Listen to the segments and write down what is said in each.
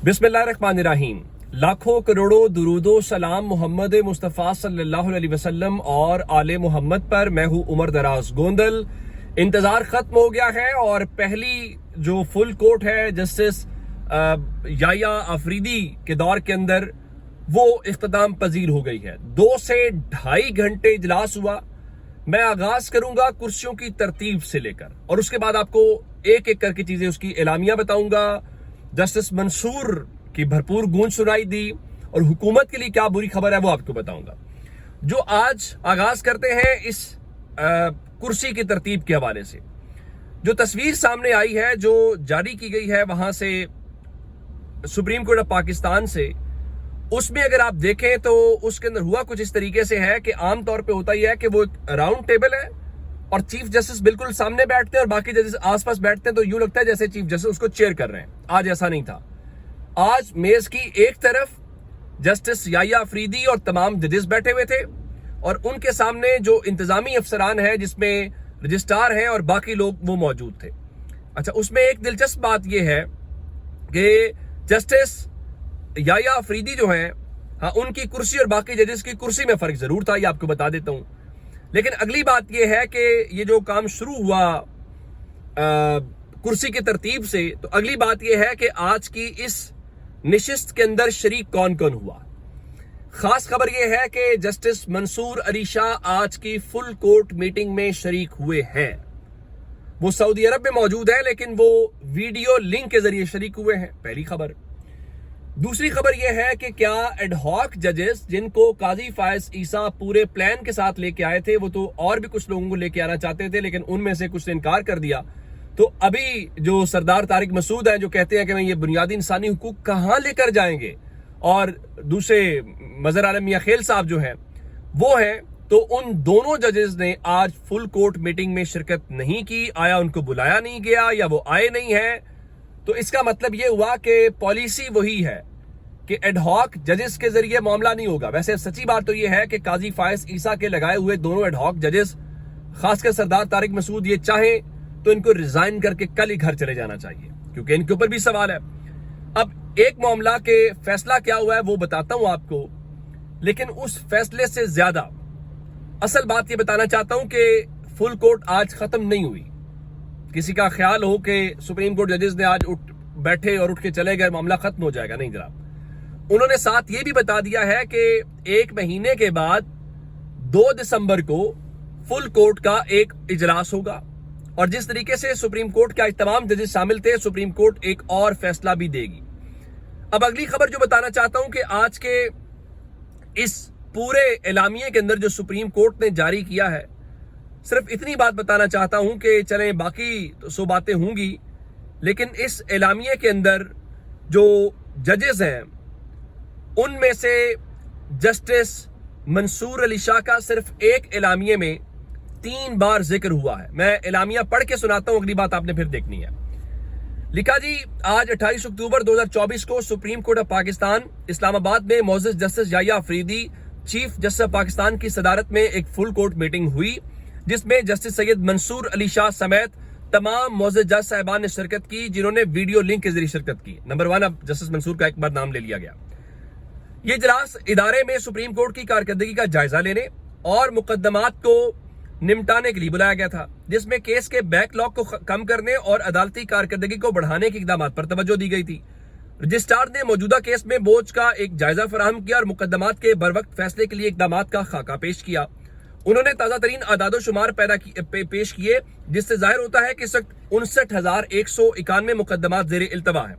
बिस्मिल्लाहिर्रहमानिर्रहीम। लाखों करोड़ों दुरूदो सलाम मोहम्मद मुस्तफ़ा सल्लल्लाहु अलैहि वसल्लम और आले मोहम्मद पर। मैं हूँ उमर दराज गोंदल। इंतज़ार ख़त्म हो गया है और पहली जो फुल कोर्ट है जस्टिस याया अफरीदी के दौर के अंदर वो इख्तिताम पजीर हो गई है। 2 से 2.5 घंटे इजलास हुआ। मैं आगाज करूंगा कुर्सियों की तरतीब से लेकर और उसके बाद आपको एक एक करके चीजें उसकी एलामिया बताऊंगा। जस्टिस मंसूर की भरपूर गूंज सुनाई दी और हुकूमत के लिए क्या बुरी खबर है वो आपको बताऊंगा। जो आज आगाज करते हैं इस कुर्सी की तरतीब के हवाले से, जो तस्वीर सामने आई है जो जारी की गई है वहां से सुप्रीम कोर्ट ऑफ पाकिस्तान से, उसमें अगर आप देखें तो उसके अंदर हुआ कुछ इस तरीके से है कि आमतौर पे होता ही है कि वो एक राउंड टेबल है और चीफ जस्टिस बिल्कुल सामने बैठते हैं और बाकी जजेस आसपास बैठते हैं, तो यूं लगता है जैसे चीफ जस्टिस उसको चेयर कर रहे हैं। आज ऐसा नहीं था। आज मेज की एक तरफ जस्टिस याया अफरीदी और तमाम जजेस बैठे हुए थे और उनके सामने जो इंतजामी अफसरान है जिसमें रजिस्ट्रार हैं और बाकी लोग वो मौजूद थे। अच्छा, उसमें एक दिलचस्प बात यह है कि जस्टिस याया अफरीदी जो हैं, हाँ, उनकी कुर्सी और बाकी जजेस की कुर्सी में फर्क जरूर था, ये आपको बता देता हूं। लेकिन अगली बात यह है कि ये जो काम शुरू हुआ कुर्सी की तरतीब से, तो अगली बात यह है कि आज की इस निशिस्त के अंदर शरीक कौन कौन हुआ। खास खबर यह है कि जस्टिस मंसूर अली शाह आज की फुल कोर्ट मीटिंग में शरीक हुए हैं। वो सऊदी अरब में मौजूद है लेकिन वो वीडियो लिंक के जरिए शरीक हुए हैं, पहली खबर। दूसरी खबर यह है कि क्या एडहॉक जजेस जिनको काजी फायज ईसा पूरे प्लान के साथ लेके आए थे, वो तो और भी कुछ लोगों को लेके आना चाहते थे लेकिन उनमें से कुछ ने इनकार कर दिया। तो अभी जो सरदार तारिक मसूद हैं जो कहते हैं कि मैं ये बुनियादी इंसानी हुकूक कहां लेकर जाएंगे, और दूसरे मजहर आलम मियां खेल साहब जो हैं वो हैं, तो उन दोनों जजेस ने आज फुल कोर्ट मीटिंग में शिरकत नहीं की। आया उनको बुलाया नहीं गया या वो आए नहीं हैं। तो इसका मतलब ये हुआ कि पॉलिसी वही है कि एडहॉक जजेस के जरिए मामला नहीं होगा। वैसे सच्ची बात तो ये है कि काजी फायज ईसा के लगाए हुए दोनों एडहॉक जजेस, खासकर सरदार तारिक मसूद, ये चाहें तो इनको रिजाइन करके कल ही घर चले जाना चाहिए क्योंकि इनके ऊपर भी सवाल है। अब एक मामला के फैसला क्या हुआ है वो बताता हूं आपको, लेकिन उस फैसले से ज्यादा असल बात ये बताना चाहता हूं कि फुल कोर्ट आज खत्म नहीं हुई। किसी का ख्याल हो कि सुप्रीम कोर्ट जजेस ने आज बैठे और उठ के चले गए, मामला खत्म हो जाएगा, नहीं जनाब। उन्होंने साथ ये भी बता दिया है कि 1 महीने के बाद 2 दिसंबर को फुल कोर्ट का एक इजलास होगा और जिस तरीके से सुप्रीम कोर्ट के आज तमाम जजेस शामिल थे, सुप्रीम कोर्ट एक और फैसला भी देगी। अब अगली खबर जो बताना चाहता हूं कि आज के इस पूरे एलामिये के अंदर जो सुप्रीम कोर्ट ने जारी किया है, सिर्फ इतनी बात बताना चाहता हूं कि चलें बाकी तो 100 बातें होंगी, लेकिन इस एलामिये के अंदर जो जजेस हैं उनमें से जस्टिस मंसूर अली शाह का सिर्फ एक एलामिये में 3 बार जिक्र हुआ है। मैं एलामिया पढ़ के सुनाता हूं, अगली बात आपने फिर देखनी है। लिखा जी, आज 28 अक्टूबर 2024 को supreme court of Pakistan Islamabad में मौजूद justice Yahya Afridi chief justice of Pakistan की सदारत में एक फुल कोर्ट मीटिंग हुई जिसमें जस्टिस सैयद मंसूर अली शाह समेत तमाम मौजूद जज साहिबान ने शिरकत की, जिन्होंने वीडियो लिंक के जरिए शिरकत की। नंबर 1, अब जस्टिस मंसूर का एक बार नाम ले लिया गया। ये इजलास इदारे में सुप्रीम कोर्ट की कारकर्दगी का जायजा लेने और मुकदमात को निपटाने के लिए बुलाया गया था, जिसमें केस के बैकलॉग को कम करने और अदालती कारकर्दगी को बढ़ाने के इकदाम पर तवज्जो दी गई थी। रजिस्ट्रार ने मौजूदा केस में बोझ का एक जायजा फराहम किया और मुकदमात के बरवक्त फैसले के लिए इकदाम का खाका पेश किया। उन्होंने ताज़ा तरीन आदादो शुमार पेश किए जिससे जाहिर होता है कि इस वक्त 59,191 मुकदमात ज़ेरे इल्तवा है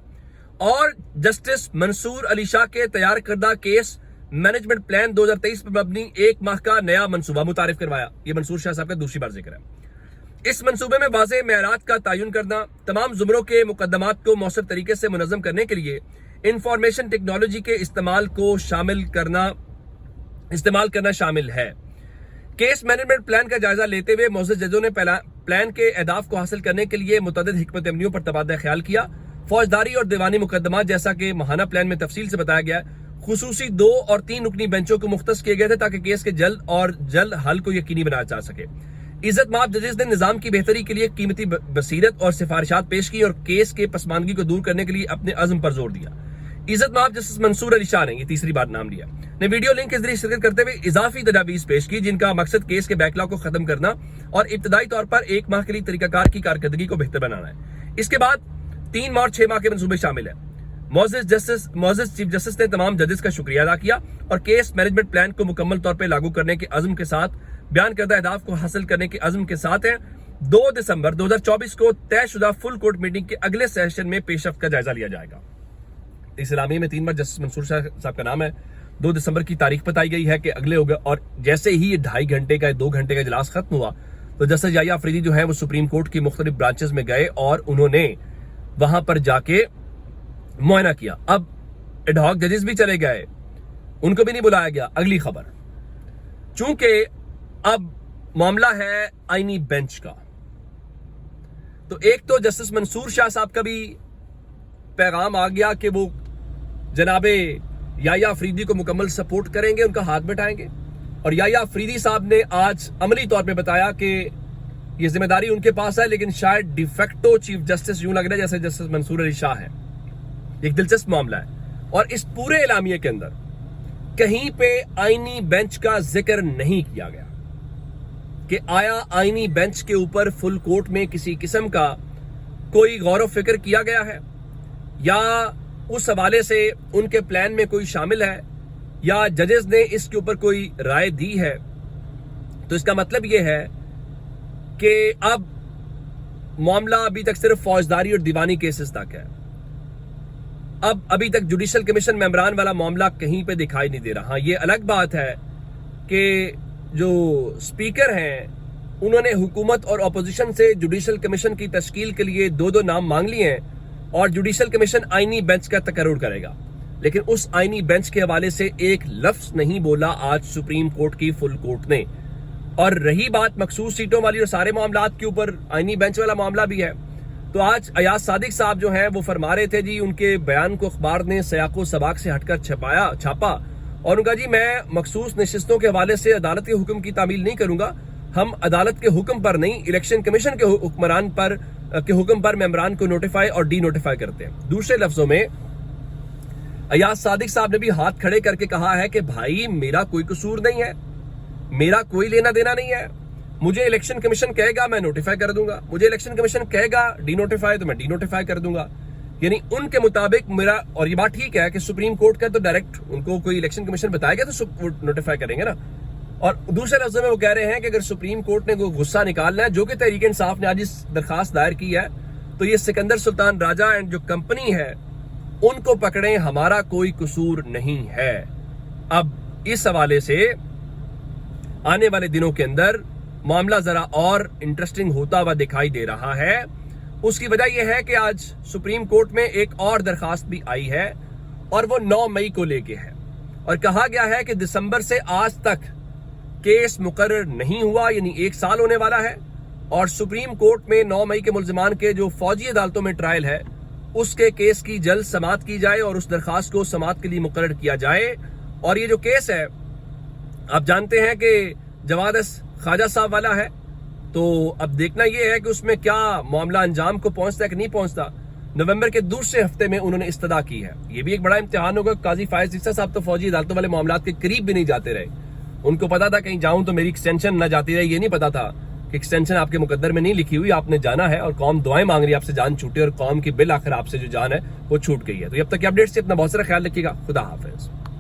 और जस्टिस मंसूर अली शाह के तैयार करदा केस मैनेजमेंट प्लान 2023 पर मबनी 1 माह का नया मनसूबा मुतारिफ करवाया। ये मंसूर शाह साहब का दूसरी बार जिक्र है। इस मंसूबे में वाज़ेह मेयारात का तयन करना, तमाम जुमरों के मुकदमात को मौसर तरीके से मुनज़्ज़म करने के लिए इंफॉर्मेशन टेक्नोलॉजी के इस्तेमाल करना शामिल है। केस मैनेजमेंट प्लान का जायजा लेते हुए मौजूद जजों ने प्लान के अहदाफ को हासिल करने के लिए मुतअद्दिद हिकमत अमलियों पर तबादला ख्याल किया। फौजदारी और दीवानी मुकदमात जैसा कि माहाना प्लान में तफसील से बताया गया, खुसूसी 2 और 3 रुकनी बेंचों को मुख्तस किए गए थे ताकि केस के जल्द हल को यकीनी बनाया जा सके। इज्जत माब जजेस ने निजाम की बेहतरी के लिए कीमती बसीरत और सिफारिशात पेश की और केस के पसमानदगी को दूर करने के लिए अपने अज़्म पर जोर दिया। عزت مآب جسٹس منصور علی شاہ نے، یہ تیسری بار نام لیا، نے ویڈیو لنک کے ذریعے شرکت کرتے ہوئے اضافی تجاویز پیش کی جن کا مقصد کیس کے بیک لاگ کو ختم کرنا اور ابتدائی طور پر 1 ماہ کے لیے طریقہ کار کی کارکردگی کو بہتر بنانا ہے۔ اس کے بعد 3 ماہ اور 6 ماہ کے منصوبے شامل ہیں۔ معزز چیف جسٹس نے تمام ججز کا شکریہ ادا کیا اور کیس مینجمنٹ پلان کو مکمل طور پر لاگو کرنے کے عزم کے ساتھ بیان کردہ اہداف کو حاصل کرنے کے عزم کے ساتھ ہیں۔ 2 دسمبر 2024 کو طے شدہ فل کورٹ میٹنگ کے اگلے سیشن میں پیش رفت کا جائزہ لیا جائے گا۔ اس اعلامیے میں 3 بار جسٹس منصور شاہ صاحب کا نام ہے۔ 2 دسمبر کی تاریخ بتائی گئی ہے کہ اگلے ہوگا، اور جیسے ہی یہ 2.5 گھنٹے کا 2 گھنٹے کا اجلاس ختم ہوا تو جسٹس یحییٰ آفریدی جو ہے وہ سپریم کورٹ کی مختلف برانچز میں گئے اور انہوں نے وہاں پر جا کے معائنہ کیا۔ اب ایڈ ہاک ججز بھی چلے گئے، ان کو بھی نہیں بلایا گیا۔ اگلی خبر، چونکہ اب معاملہ ہے آئینی بینچ کا، تو ایک تو جسٹس منصور شاہ صاحب کا بھی پیغام آ گیا کہ وہ جناب یحییٰ آفریدی کو مکمل سپورٹ کریں گے، ان کا ہاتھ بٹائیں گے، اور یحییٰ آفریدی صاحب نے آج عملی طور پہ بتایا کہ یہ ذمہ داری ان کے پاس ہے، لیکن شاید ڈی فیکٹو چیف جسٹس یوں لگ رہا ہے جیسے جسٹس منصور علی شاہ ہے۔ ایک دلچسپ معاملہ ہے، اور اس پورے اعلامیے کے اندر کہیں پہ آئینی بینچ کا ذکر نہیں کیا گیا کہ آیا آئینی بینچ کے اوپر فل کورٹ میں کسی قسم کا کوئی غور و فکر کیا گیا ہے، یا اس حوالے سے ان کے پلان میں کوئی شامل ہے، یا ججز نے اس کے اوپر کوئی رائے دی ہے۔ تو اس کا مطلب یہ ہے کہ اب معاملہ ابھی تک صرف فوجداری اور دیوانی کیسز تک ہے۔ اب ابھی تک جوڈیشل کمیشن ممبران والا معاملہ کہیں پہ دکھائی نہیں دے رہا۔ یہ الگ بات ہے کہ جو اسپیکر ہیں انہوں نے حکومت اور اپوزیشن سے جوڈیشل کمیشن کی تشکیل کے لیے 2 نام مانگ لیے ہیں، اور جوڈیشل کمیشن آئینی بینچ کا تقرر کرے گا، لیکن اس آئینی بینچ کے حوالے سے ایک لفظ نہیں بولا آج سپریم کورٹ کی فل کورٹ نے۔ اور رہی بات مخصوص سیٹوں والی اور سارے معاملات کے اوپر، آئینی بینچ والا معاملہ بھی ہے، تو آج ایاز صادق صاحب جو ہیں وہ فرما رہے تھے جی، ان کے بیان کو اخبار نے سیاق و سباق سے ہٹ کر چھاپا، اور ان کا جی میں مخصوص نشستوں کے حوالے سے عدالت کے حکم کی تعمیل نہیں کروں گا، ہم عدالت کے حکم پر نہیں، الیکشن کمیشن کے حکمران کے حکم پر ممبران کو نوٹیفائی اور ڈی نوٹیفائی کرتے ہیں۔ دوسرے لفظوں میں ایاز صادق صاحب نے بھی ہاتھ کھڑے کر کے کہا ہے کہ بھائی میرا کوئی قصور نہیں ہے، میرا کوئی لینا دینا نہیں ہے، مجھے الیکشن کمیشن کہے گا میں نوٹیفائی کر دوں گا، مجھے الیکشن کمیشن کہے گا ڈی نوٹیفائی تو میں ڈی نوٹیفائی کر دوں گا۔ یعنی ان کے مطابق میرا، اور یہ بات ٹھیک ہے کہ سپریم کورٹ کا تو ڈائریکٹ ان کو کوئی الیکشن کمیشن بتائے گا تو نوٹیفائی کریں گے نا۔ اور دوسرے لفظوں میں وہ کہہ رہے ہیں کہ اگر سپریم کورٹ نے کوئی غصہ نکالنا ہے، جو کہ تحریک انصاف نے آج اس درخواست دائر کی ہے، تو یہ سکندر سلطان راجہ اینڈ جو کمپنی ہے ان کو پکڑیں، ہمارا کوئی قصور نہیں ہے۔ اب اس حوالے سے آنے والے دنوں کے اندر معاملہ ذرا اور انٹرسٹنگ ہوتا ہوا دکھائی دے رہا ہے۔ اس کی وجہ یہ ہے کہ آج سپریم کورٹ میں ایک اور درخواست بھی آئی ہے، اور وہ 9 مئی کو لے کے ہے، اور کہا گیا ہے کہ دسمبر سے آج تک کیس مقرر نہیں ہوا، یعنی 1 سال ہونے والا ہے، اور سپریم کورٹ میں 9 مئی کے ملزمان کے جو فوجی عدالتوں میں ٹرائل ہے اس کے کیس کی جلد سماعت کی جائے اور اس درخواست کو سماعت کے لیے مقرر کیا جائے۔ اور یہ جو کیس ہے آپ جانتے ہیں کہ جواد خواجہ صاحب والا ہے، تو اب دیکھنا یہ ہے کہ اس میں کیا معاملہ انجام کو پہنچتا ہے کہ نہیں پہنچتا۔ نومبر کے دوسرے ہفتے میں انہوں نے استدعا کی ہے، یہ بھی ایک بڑا امتحان ہوگا۔ قاضی فائز عیسیٰ صاحب تو فوجی عدالتوں والے معاملات کے قریب بھی نہیں جاتے رہے، ان کو پتا تھا کہیں جاؤں تو میری ایکسٹینشن نہ جاتی رہے، یہ نہیں پتا تھا کہ ایکسٹینشن آپ کے مقدر میں نہیں لکھی ہوئی، آپ نے جانا ہے، اور قوم دعائیں مانگ رہی ہے آپ سے جان چھوٹے، اور قوم کی بالآخر آپ سے جو جان ہے وہ چھوٹ گئی ہے۔ تو اب تک کے اپڈیٹس سے اپنا بہت سارا خیال رکھیے گا۔ خدا حافظ۔